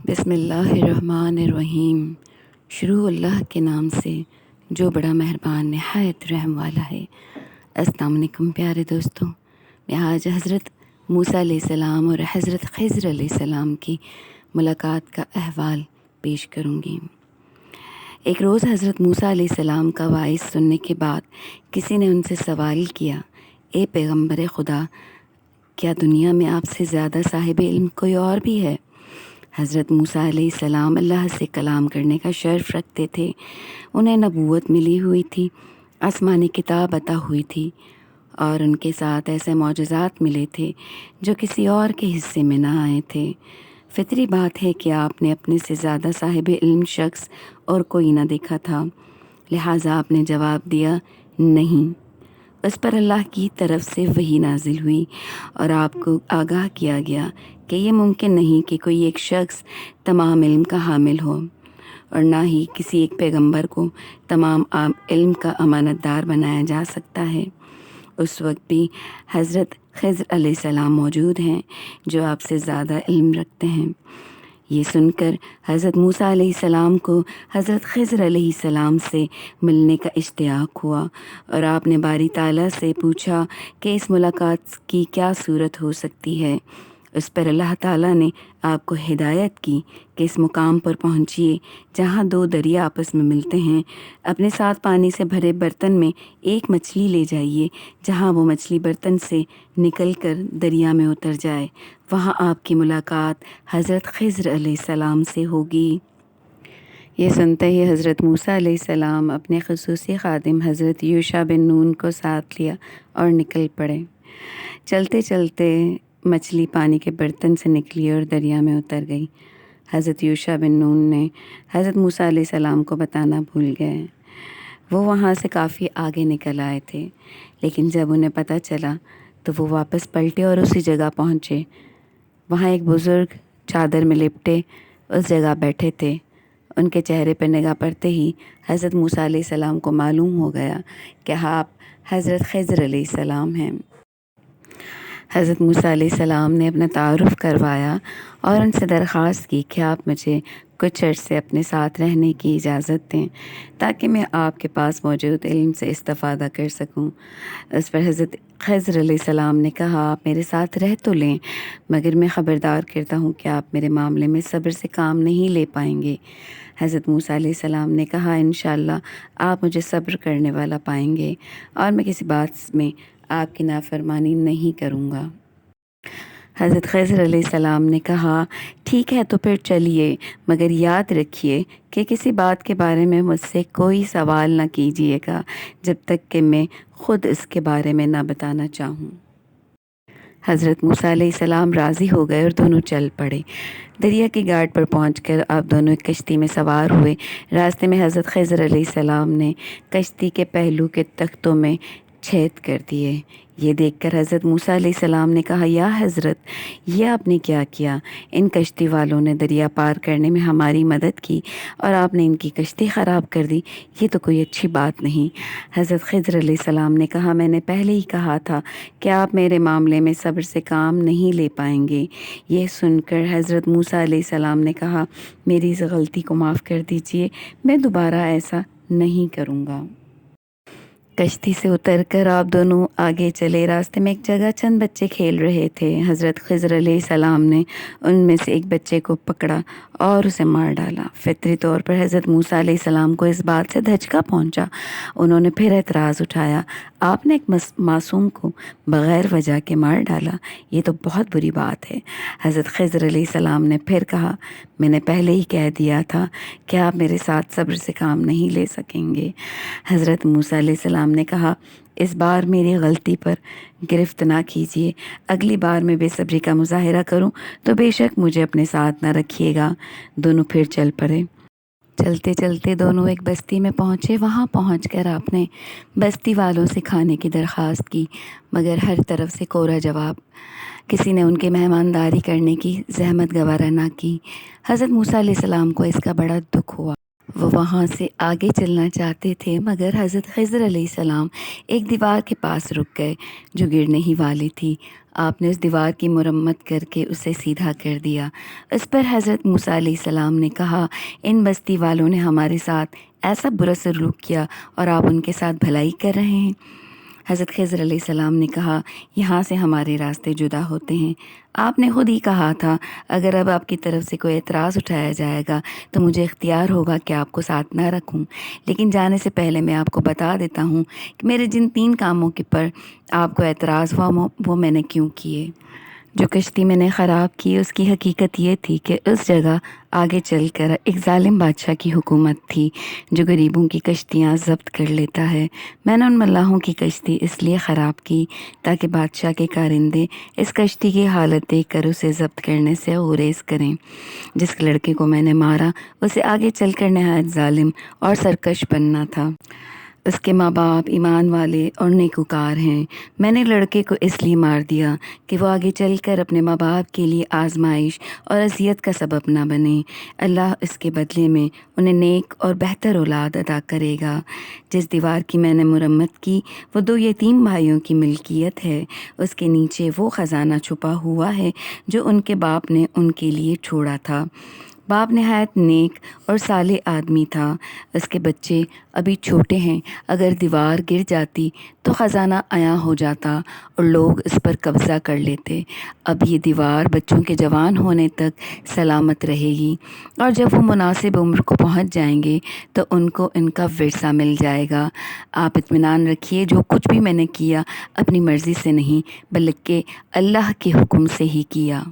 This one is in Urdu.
بسم اللہ الرحمن الرحیم۔ شروع اللہ کے نام سے جو بڑا مہربان نہایت رحم والا ہے۔ السلام علیکم پیارے دوستوں، میں آج حضرت موسیٰ علیہ السلام اور حضرت خضر علیہ السلام کی ملاقات کا احوال پیش کروں گی۔ ایک روز حضرت موسیٰ علیہ السلام کا وعظ سننے کے بعد کسی نے ان سے سوال کیا، اے پیغمبر خدا، کیا دنیا میں آپ سے زیادہ صاحب علم کوئی اور بھی ہے؟ حضرت موسیٰ علیہ السلام اللہ سے کلام کرنے کا شرف رکھتے تھے۔ انہیں نبوت ملی ہوئی تھی، آسمانی کتاب عطا ہوئی تھی، اور ان کے ساتھ ایسے معجزات ملے تھے جو کسی اور کے حصے میں نہ آئے تھے۔ فطری بات ہے کہ آپ نے اپنے سے زیادہ صاحب علم شخص اور کوئی نہ دیکھا تھا، لہٰذا آپ نے جواب دیا، نہیں۔ اس پر اللہ کی طرف سے وحی نازل ہوئی اور آپ کو آگاہ کیا گیا کہ یہ ممکن نہیں کہ کوئی ایک شخص تمام علم کا حامل ہو، اور نہ ہی کسی ایک پیغمبر کو تمام علم کا امانت دار بنایا جا سکتا ہے۔ اس وقت بھی حضرت خضر علیہ السلام موجود ہیں جو آپ سے زیادہ علم رکھتے ہیں۔ یہ سن کر حضرت موسیٰ علیہ السلام کو حضرت خضر علیہ السلام سے ملنے کا اشتیاق ہوا، اور آپ نے باری تعالیٰ سے پوچھا کہ اس ملاقات کی کیا صورت ہو سکتی ہے۔ اس پر اللہ تعالیٰ نے آپ کو ہدایت کی کہ اس مقام پر پہنچیے جہاں دو دریا آپس میں ملتے ہیں، اپنے ساتھ پانی سے بھرے برتن میں ایک مچھلی لے جائیے، جہاں وہ مچھلی برتن سے نکل کر دریا میں اتر جائے، وہاں آپ کی ملاقات حضرت خضر علیہ السلام سے ہوگی۔ یہ سنتے ہی حضرت موسیٰ علیہ السلام اپنے خصوصی خادم حضرت یوشع بن نون کو ساتھ لیا اور نکل پڑے۔ چلتے چلتے مچھلی پانی کے برتن سے نکلی اور دریا میں اتر گئی۔ حضرت یوشع بن نون نے حضرت موسیٰ علیہ السلام کو بتانا بھول گئے۔ وہ وہاں سے کافی آگے نکل آئے تھے، لیکن جب انہیں پتہ چلا تو وہ واپس پلٹے اور اسی جگہ پہنچے۔ وہاں ایک بزرگ چادر میں لپٹے اس جگہ بیٹھے تھے۔ ان کے چہرے پر نگاہ پڑتے ہی حضرت موسیٰ علیہ السلام کو معلوم ہو گیا کہ آپ حضرت خضر علیہ السلام ہیں۔ حضرت موسیٰ علیہ السلام نے اپنا تعارف کروایا اور ان سے درخواست کی کہ آپ مجھے کچھ عرصے اپنے ساتھ رہنے کی اجازت دیں تاکہ میں آپ کے پاس موجود علم سے استفادہ کر سکوں۔ اس پر حضرت خضر علیہ السلام نے کہا، آپ میرے ساتھ رہ تو لیں، مگر میں خبردار کرتا ہوں کہ آپ میرے معاملے میں صبر سے کام نہیں لے پائیں گے۔ حضرت موسیٰ علیہ السلام نے کہا، انشاءاللہ آپ مجھے صبر کرنے والا پائیں گے، اور میں کسی بات میں آپ کی نافرمانی نہیں کروں گا۔ حضرت خضر علیہ السلام نے کہا، ٹھیک ہے تو پھر چلیے، مگر یاد رکھیے کہ کسی بات کے بارے میں مجھ سے کوئی سوال نہ کیجیے گا جب تک کہ میں خود اس کے بارے میں نہ بتانا چاہوں۔ حضرت موسیٰ علیہ السلام راضی ہو گئے اور دونوں چل پڑے۔ دریا کی گھاٹ پر پہنچ کر آپ دونوں ایک کشتی میں سوار ہوئے۔ راستے میں حضرت خضر علیہ السلام نے کشتی کے پہلو کے تختوں میں چھید کر دیے۔ یہ دیکھ کر حضرت موسیٰ علیہ السلام نے کہا، یا حضرت، یہ آپ نے کیا کیا؟ ان کشتی والوں نے دریا پار کرنے میں ہماری مدد کی اور آپ نے ان کی کشتی خراب کر دی، یہ تو کوئی اچھی بات نہیں۔ حضرت خضر علیہ السلام نے کہا، میں نے پہلے ہی کہا تھا کہ آپ میرے معاملے میں صبر سے کام نہیں لے پائیں گے۔ یہ سن کر حضرت موسیٰ علیہ السلام نے کہا، میری اس غلطی کو معاف کر دیجیے، میں دوبارہ ایسا نہیں کروں گا۔ کشتی سے اتر کر آپ دونوں آگے چلے۔ راستے میں ایک جگہ چند بچے کھیل رہے تھے۔ حضرت خضر علیہ السلام نے ان میں سے ایک بچے کو پکڑا اور اسے مار ڈالا۔ فطری طور پر حضرت موسیٰ علیہ السلام کو اس بات سے دھچکا پہنچا۔ انہوں نے پھر اعتراض اٹھایا، آپ نے ایک معصوم کو بغیر وجہ کے مار ڈالا، یہ تو بہت بری بات ہے۔ حضرت خضر علیہ السلام نے پھر کہا، میں نے پہلے ہی کہہ دیا تھا کہ آپ میرے ساتھ صبر سے کام نہیں لے سکیں گے۔ حضرت موسیٰ علیہ السلام نے کہا، اس بار میری غلطی پر گرفت نہ کیجیے، اگلی بار میں بے صبری کا مظاہرہ کروں تو بے شک مجھے اپنے ساتھ نہ رکھیے گا۔ دونوں پھر چل پڑے۔ چلتے چلتے دونوں ایک بستی میں پہنچے۔ وہاں پہنچ کر آپ نے بستی والوں سے کھانے کی درخواست کی، مگر ہر طرف سے کوڑا جواب۔ کسی نے ان کی مہمانداری کرنے کی زحمت گوارا نہ کی۔ حضرت موسیٰ علیہ السلام کو اس کا بڑا دکھ ہوا۔ وہ وہاں سے آگے چلنا چاہتے تھے، مگر حضرت خضر علیہ السلام ایک دیوار کے پاس رک گئے جو گرنے ہی والی تھی۔ آپ نے اس دیوار کی مرمت کر کے اسے سیدھا کر دیا۔ اس پر حضرت موسیٰ علیہ السلام نے کہا، ان بستی والوں نے ہمارے ساتھ ایسا برا سلوک کیا اور آپ ان کے ساتھ بھلائی کر رہے ہیں۔ حضرت خضر علیہ السلام نے کہا، یہاں سے ہمارے راستے جدا ہوتے ہیں۔ آپ نے خود ہی کہا تھا، اگر اب آپ کی طرف سے کوئی اعتراض اٹھایا جائے گا تو مجھے اختیار ہوگا کہ آپ کو ساتھ نہ رکھوں، لیکن جانے سے پہلے میں آپ کو بتا دیتا ہوں کہ میرے جن 3 کاموں کے پر آپ کو اعتراض ہوا وہ میں نے کیوں کیے۔ جو کشتی میں نے خراب کی اس کی حقیقت یہ تھی کہ اس جگہ آگے چل کر ایک ظالم بادشاہ کی حکومت تھی جو غریبوں کی کشتیاں ضبط کر لیتا ہے۔ میں نے ان ملاحوں کی کشتی اس لیے خراب کی تاکہ بادشاہ کے کارندے اس کشتی کی حالت دیکھ کر اسے ضبط کرنے سے گریز کریں۔ جس لڑکے کو میں نے مارا اسے آگے چل کر نہایت ظالم اور سرکش بننا تھا۔ اس کے ماں باپ ایمان والے اور نیکوکار ہیں۔ میں نے لڑکے کو اس لیے مار دیا کہ وہ آگے چل کر اپنے ماں باپ کے لیے آزمائش اور اذیت کا سبب نہ بنے۔ اللہ اس کے بدلے میں انہیں نیک اور بہتر اولاد عطا کرے گا۔ جس دیوار کی میں نے مرمت کی وہ 2 یتیم بھائیوں کی ملکیت ہے۔ اس کے نیچے وہ خزانہ چھپا ہوا ہے جو ان کے باپ نے ان کے لیے چھوڑا تھا۔ باپ نہایت نیک اور صالح آدمی تھا۔ اس کے بچے ابھی چھوٹے ہیں۔ اگر دیوار گر جاتی تو خزانہ عیاں ہو جاتا اور لوگ اس پر قبضہ کر لیتے۔ اب یہ دیوار بچوں کے جوان ہونے تک سلامت رہے گی اور جب وہ مناسب عمر کو پہنچ جائیں گے تو ان کو ان کا ورثہ مل جائے گا۔ آپ اطمینان رکھیے، جو کچھ بھی میں نے کیا اپنی مرضی سے نہیں بلکہ اللہ کے حکم سے ہی کیا۔